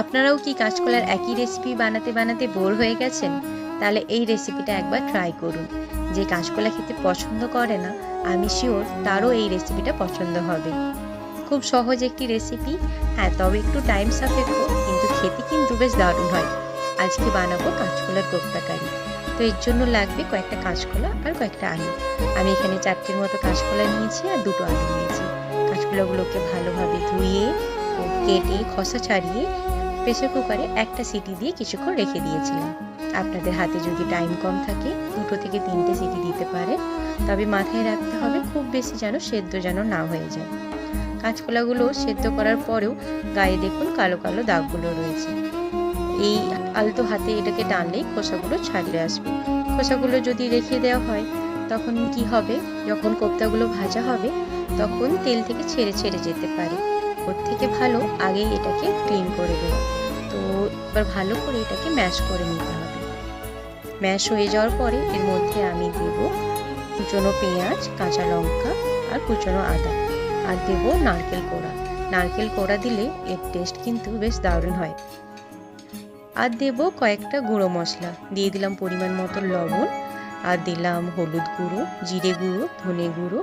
আপনারাও কি কাঁচকলার একই রেসিপি বানাতে বানাতে বোর হয়ে গেছেন? তাহলে এই রেসিপিটা একবার ট্রাই করুন। যে কাঁচকলা খেতে পছন্দ করে না, আমি শিওর তারও এই রেসিপিটা পছন্দ হবে। খুব সহজ একটি রেসিপি, হ্যাঁ, তবে একটু টাইম সাপেক্ষ, কিন্তু খেতে কিন্তু বেশ দারুণ হয়। আজকে বানাবো কাঁচকলার কোপ্তা কারি। তো এর জন্য লাগবে কয়েকটা কাঁচকলা আর কয়েকটা আলু। আমি এখানে 4টের মতো কাঁচকলা নিয়েছি আর 2টো আলু নিয়েছি। কাঁচকলাগুলোকে ভালোভাবে ধুয়ে ও কেটে খোসা ছাড়িয়ে প্রেসার কুকারে একটা সিটি দিয়ে কিছুক্ষণ রেখে দিয়েছিলাম। আপনাদের হাতে যদি টাইম কম থাকে 2 থেকে 3টে সিটি দিতে পারেন, তবে মাথায় রাখতে হবে খুব বেশি যেন সেদ্ধ যেন না হয়ে যায়। কাঁচকলাগুলো সেদ্ধ করার পরেও গায়ে দেখুন কালো কালো দাগগুলো রয়েছে। এই আলতো হাতে এটাকে টানলেই খোসাগুলো ছাড়িয়ে আসবে। খোসাগুলো যদি রেখে দেওয়া হয় তখন কি হবে, যখন কোপ্তাগুলো ভাজা হবে তখন তেল থেকে ছেড়ে ছেড়ে যেতে পারে। ওর থেকে ভালো আগেই এটাকে ক্লিন করে দেওয়া। তো এবার ভালো করে এটাকে ম্যাশ করে নিতে হবে। ম্যাশ হয়ে যাওয়ার পরে এর মধ্যে আমি দেব কুচনো পেঁয়াজ, কাঁচা লঙ্কা আর কুচনো আদা, আর দেব নারকেল কোড়া। নারকেল কোড়া দিলে এর টেস্ট কিন্তু বেশ দারুণ হয়। আর দেব কয়েকটা গুঁড়ো মশলা, দিয়ে দিলাম পরিমাণ মতো লবণ, আর দিলাম হলুদ গুঁড়ো, জিরে গুঁড়ো, ধনে গুঁড়ো